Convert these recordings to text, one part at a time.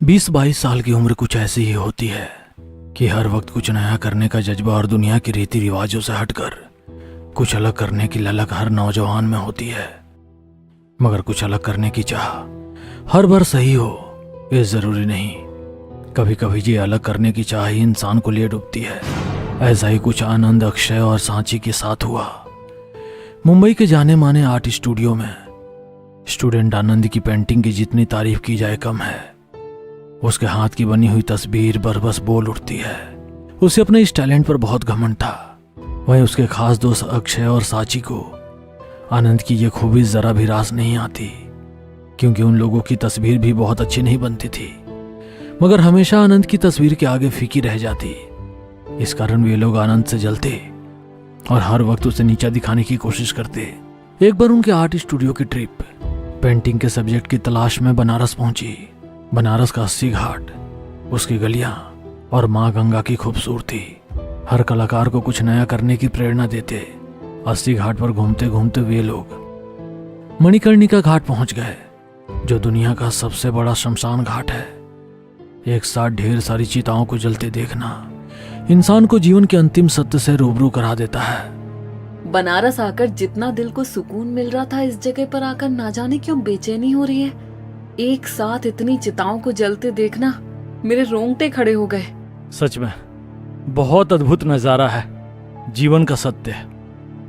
20-22 साल की उम्र कुछ ऐसी ही होती है कि हर वक्त कुछ नया करने का जज्बा और दुनिया के रीति रिवाजों से हटकर कुछ अलग करने की ललक हर नौजवान में होती है। मगर कुछ अलग करने की चाह हर बार सही हो ये जरूरी नहीं। कभी कभी ये अलग करने की चाह ही इंसान को ले डूबती है। ऐसा ही कुछ आनंद, अक्षय और सांची के साथ हुआ। मुंबई के जाने माने आर्ट स्टूडियो में स्टूडेंट आनंद की पेंटिंग की जितनी तारीफ की जाए कम है। उसके हाथ की बनी हुई तस्वीर बरबस बोल उठती है। उसे अपने इस टैलेंट पर बहुत घमंड था। वहीं उसके खास दोस्त अक्षय और सांची को आनंद की यह खूबी जरा भी रास नहीं आती, क्योंकि उन लोगों की तस्वीर भी बहुत अच्छी नहीं बनती थी, मगर हमेशा आनंद की तस्वीर के आगे फीकी रह जाती। इस कारण वे लोग आनंद से जलते और हर वक्त उसे नीचा दिखाने की कोशिश करते। एक बार उनके आर्ट स्टूडियो की ट्रिप पेंटिंग के सब्जेक्ट की तलाश में बनारस पहुंची। बनारस का 80 घाट, उसकी गलियां और माँ गंगा की खूबसूरती हर कलाकार को कुछ नया करने की प्रेरणा देते। 80 घाट पर घूमते घूमते वे लोग मणिकर्णिका घाट पहुंच गए, जो दुनिया का सबसे बड़ा शमशान घाट है। एक साथ ढेर सारी चिताओं को जलते देखना इंसान को जीवन के अंतिम सत्य से रूबरू करा देता है। बनारस आकर जितना दिल को सुकून मिल रहा था, इस जगह पर आकर ना जाने क्यों बेचैनी हो रही है। एक साथ इतनी चिताओं को जलते देखना मेरे रोंगटे खड़े हो गए। सच में बहुत अद्भुत नजारा है। जीवन का सत्य।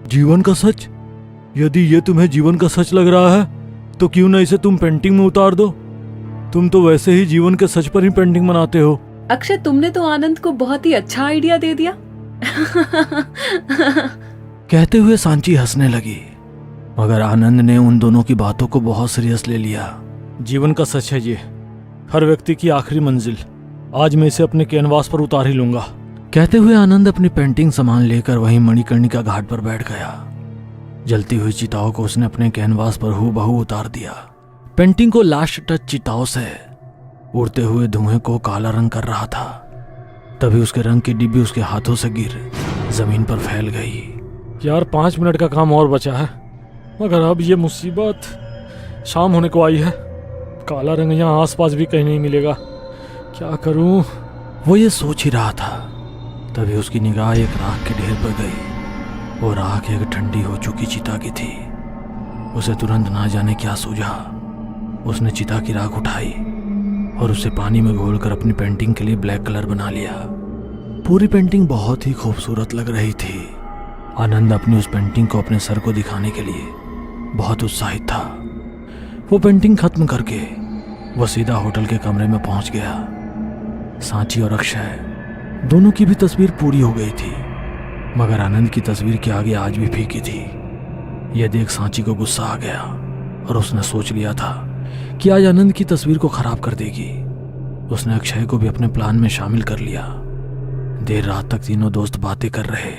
जीवन का सच? यदि ये तुम्हें जीवन का सच लग रहा है तो क्यों ना इसे तुम पेंटिंग में उतार दो। तुम तो वैसे ही जीवन के सच पर ही पेंटिंग बनाते हो। अक्षय, तुमने तो आनंद को बहुत ही अच्छा आइडिया दे दिया। कहते हुए सांची हंसने लगी, मगर आनंद ने उन दोनों की बातों को बहुत सीरियस ले लिया। जीवन का सच है ये, हर व्यक्ति की आखिरी मंजिल। आज मैं इसे अपने कैनवास पर उतार ही लूंगा। कहते हुए आनंद अपनी पेंटिंग सामान लेकर वहीं मणिकर्णिका घाट पर बैठ गया। जलती हुई चिताओं को उसने अपने कैनवास पर हूबहू उतार दिया। पेंटिंग को लास्ट टच चिताओं से उड़ते हुए धुएं को काला रंग कर रहा था। तभी उसके रंग की डिब्बी उसके हाथों से गिर जमीन पर फैल गई। यार 5 मिनट का काम और बचा है, मगर अब ये मुसीबत शाम होने को आई है। काला रंग यहाँ आसपास भी कहीं नहीं मिलेगा, क्या करूं? वो ये सोच ही रहा था, तभी उसकी निगाह एक राख के ढेर पर गई। वो राख एक ठंडी हो चुकी चिता की थी। उसे तुरंत ना जाने क्या सूझा। उसने चिता की राख उठाई और उसे पानी में घोलकर अपनी पेंटिंग के लिए ब्लैक कलर बना लिया। पूरी पेंटिंग बहुत ही खूबसूरत लग रही थी। आनंद अपनी उस पेंटिंग को अपने सर को दिखाने के लिए बहुत उत्साहित था। वो पेंटिंग खत्म करके वो सीधा होटल के कमरे में पहुंच गया। सांची और अक्षय दोनों की भी तस्वीर पूरी हो गई थी, मगर आनंद की तस्वीर के आगे आज भी फीकी थी। यह देख सांची को गुस्सा आ गया और उसने सोच लिया था कि आज आनंद की तस्वीर को खराब कर देगी। उसने अक्षय को भी अपने प्लान में शामिल कर लिया। देर रात तक तीनों दोस्त बातें कर रहे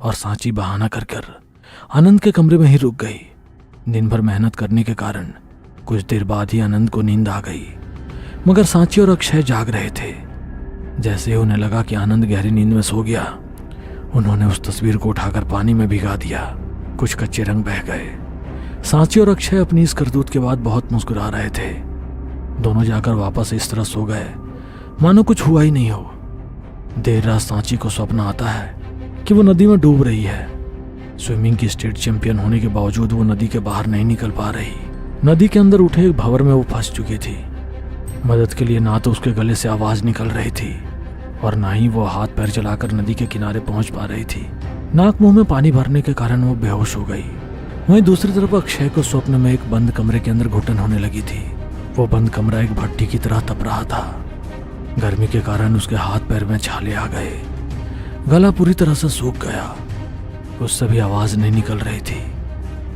और सांची बहाना कर कर आनंद के कमरे में ही रुक गई। दिन भर मेहनत करने के कारण कुछ देर बाद ही आनंद को नींद आ गई, मगर सांची और अक्षय जाग रहे थे। जैसे ही उन्हें लगा कि आनंद गहरी नींद में सो गया, उन्होंने उस तस्वीर को उठाकर पानी में भिगा दिया। कुछ कच्चे रंग बह गए। सांची और अक्षय अपनी इस करतूत के बाद बहुत मुस्कुरा रहे थे। दोनों जाकर वापस इस तरह सो गए मानो कुछ हुआ ही नहीं हो। देर रात सांची को स्वप्न आता है कि वो नदी में डूब रही है। स्विमिंग की स्टेट चैंपियन होने के बावजूद वो नदी के बाहर नहीं निकल पा रही। नदी के अंदर उठे एक भंवर में वो फंस चुकी थी। मदद के लिए ना तो उसके गले से आवाज निकल रही थी और ना ही वो हाथ पैर चलाकर नदी के किनारे पहुंच पा रही थी। नाक मुंह में पानी भरने के कारण वो बेहोश हो गई। वहीं दूसरी तरफ अक्षय को स्वप्न में एक बंद कमरे के अंदर घुटन होने लगी थी। वो बंद कमरा एक भट्टी की तरह तप रहा था। गर्मी के कारण उसके हाथ पैर में छाले आ गए। गला पूरी तरह से सूख गया। उससे भी आवाज नहीं निकल रही थी।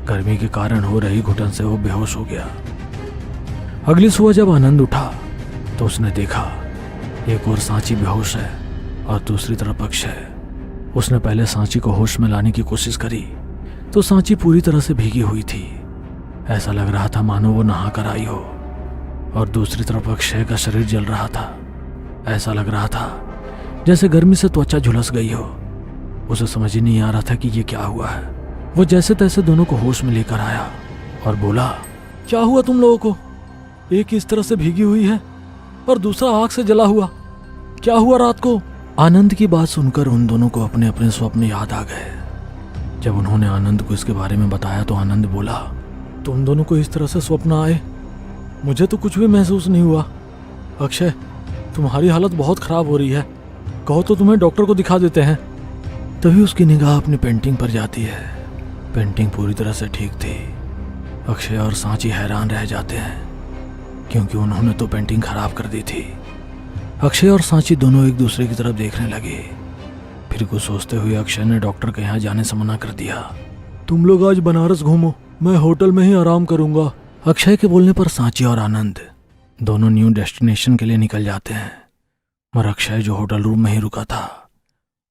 गर्मी के कारण हो रही घुटन से वो बेहोश हो गया। अगली सुबह जब आनंद उठा तो उसने देखा एक और सांची बेहोश है और दूसरी तरफ अक्षय। उसने पहले सांची को होश में लाने की कोशिश करी तो सांची पूरी तरह से भीगी हुई थी। ऐसा लग रहा था मानो वो नहा कर आई हो। और दूसरी तरफ अक्षय का शरीर जल रहा था। ऐसा लग रहा था जैसे गर्मी से त्वचा झुलस गई हो। उसे समझ ही नहीं आ रहा था कि ये क्या हुआ है। वो जैसे तैसे दोनों को होश में लेकर आया और बोला, क्या हुआ तुम लोगों को? एक इस तरह से भीगी हुई है और दूसरा आग से जला हुआ। क्या हुआ रात को? आनंद की बात सुनकर उन दोनों को अपने अपने स्वप्न याद आ गए। जब उन्होंने आनंद को इसके बारे में बताया तो आनंद बोला, तुम दोनों को इस तरह से स्वप्न आए? मुझे तो कुछ भी महसूस नहीं हुआ। अक्षय, तुम्हारी हालत बहुत खराब हो रही है, कहो तो तुम्हें डॉक्टर को दिखा देते हैं। तभी उसकी निगाह अपनी पेंटिंग पर जाती है। पेंटिंग पूरी तरह से ठीक थी। अक्षय और सांची हैरान रह जाते हैं क्योंकि उन्होंने तो पेंटिंग खराब कर दी थी। अक्षय और सांची दोनों एक दूसरे की तरफ देखने लगे। फिर कुछ सोचते हुए अक्षय ने डॉक्टर के यहाँ जाने से मना कर दिया। तुम लोग आज बनारस घूमो, मैं होटल में ही आराम करूंगा। अक्षय के बोलने पर सांची और आनंद दोनों न्यू डेस्टिनेशन के लिए निकल जाते हैं। मगर अक्षय जो होटल रूम में ही रुका था,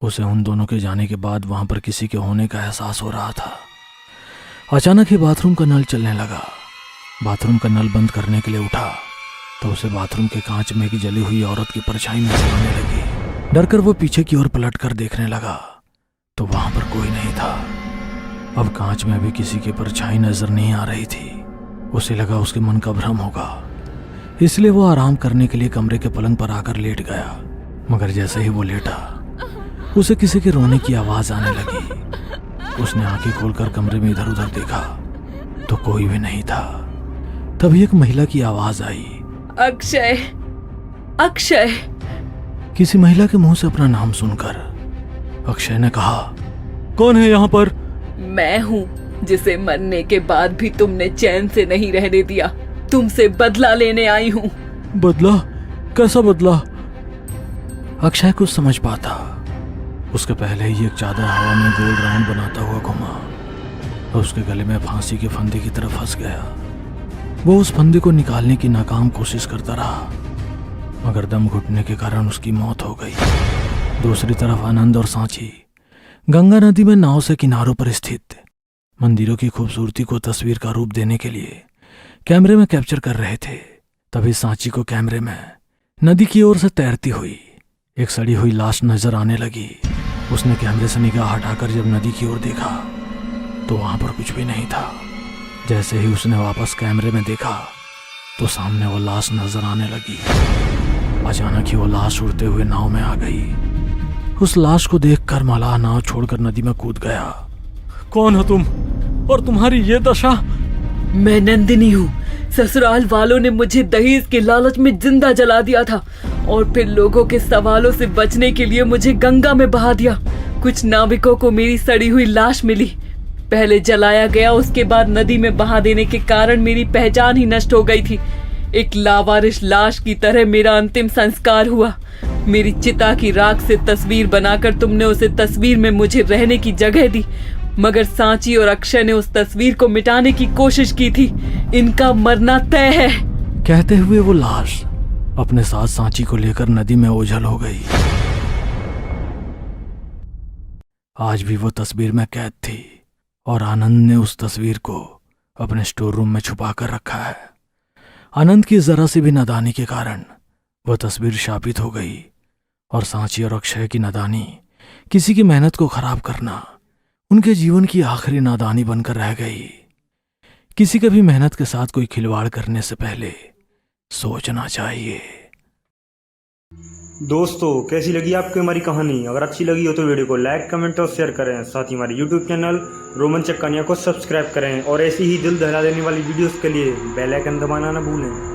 उसे उन दोनों के जाने के बाद वहां पर किसी के होने का एहसास हो रहा था। अचानक ही बाथरूम का नल चलने लगा। बाथरूम का नल बंद करने के लिए उठा तो उसे बाथरूम के कांच में एक जली हुई औरत की परछाई नजर आने लगी। डरकर वो पीछे की ओर पलट कर देखने लगा तो वहां पर कोई नहीं था। अब कांच में भी किसी की परछाई नजर नहीं आ रही थी। उसे लगा उसके मन का भ्रम होगा, इसलिए वो आराम करने के लिए कमरे के पलंग पर आकर लेट गया। मगर जैसे ही वो लेटा, उसे किसी के रोने की आवाज आने लगी। उसने आंखें खोलकर कमरे में इधर उधर देखा तो कोई भी नहीं था। तभी एक महिला की आवाज आई, अक्षय, अक्षय। किसी महिला के मुंह से अपना नाम सुनकर अक्षय ने कहा, कौन है यहाँ पर? मैं हूँ जिसे मरने के बाद भी तुमने चैन से नहीं रहने दिया। तुमसे बदला लेने आई हूँ। बदला? कैसा बदला? अक्षय कुछ समझ पाता उसके पहले ही एक चादर हवा में गोल राउंड बनाता हुआ घुमा और उसके गले में फांसी के फंदे की तरफ फंस गया। वो उस फंदे को निकालने की नाकाम कोशिश करता रहा, मगर दम घुटने के कारण उसकी मौत हो गई। दूसरी तरफ आनंद और सांची गंगा नदी में नाव से किनारों पर स्थित मंदिरों की खूबसूरती को तस्वीर का रूप देने के लिए कैमरे में कैप्चर कर रहे थे। तभी सांची को कैमरे में नदी की ओर से तैरती हुई एक सड़ी हुई लाश नजर आने लगी। उसने कैमरे से निगाह हटाकर जब नदी की ओर देखा तो वहां पर कुछ भी नहीं था। जैसे ही उसने वापस कैमरे में देखा तो सामने वो लाश नजर आने लगी। अचानक ही वो लाश उड़ते हुए नाव में आ गई। उस लाश को देखकर मलाह नाव छोड़कर नदी में कूद गया। कौन हो तुम और तुम्हारी ये दशा? मैं नंदिनी हूँ। ससुराल वालों ने मुझे दहेज के लालच में जिंदा जला दिया था और फिर लोगों के सवालों से बचने के लिए मुझे गंगा में बहा दिया। कुछ नाविकों को मेरी सड़ी हुई लाश मिली। पहले जलाया गया, उसके बाद नदी में बहा देने के कारण मेरी पहचान ही नष्ट हो गई थी। एक लावारिश लाश की तरह मेरा अंतिम संस्कार हुआ। मेरी चिता की राख से तस्वीर बनाकर तुमने उसे तस्वीर में मुझे रहने की जगह दी, मगर सांची और अक्षय ने उस तस्वीर को मिटाने की कोशिश की थी। इनका मरना तय है। कहते हुए वो लाश अपने साथ सांची को लेकर नदी में ओझल हो गई। आज भी वो तस्वीर में कैद थी और आनंद ने उस तस्वीर को अपने स्टोर रूम में छुपा कर रखा है। आनंद की जरा सी भी नादानी के कारण वह तस्वीर शापित हो गई और सांची और अक्षय की नादानी, किसी की मेहनत को खराब करना, उनके जीवन की आखिरी नादानी बनकर रह गई। किसी के भी मेहनत के साथ कोई खिलवाड़ करने से पहले सोचना चाहिए। दोस्तों, कैसी लगी आपको हमारी कहानी? अगर अच्छी लगी हो तो वीडियो को लाइक, कमेंट और शेयर करें। साथ ही हमारे यूट्यूब चैनल रोमांचक कहानियां को सब्सक्राइब करें और ऐसी ही दिल दहला देने वाली वीडियोस के लिए बेल आइकन दबाना न भूलें।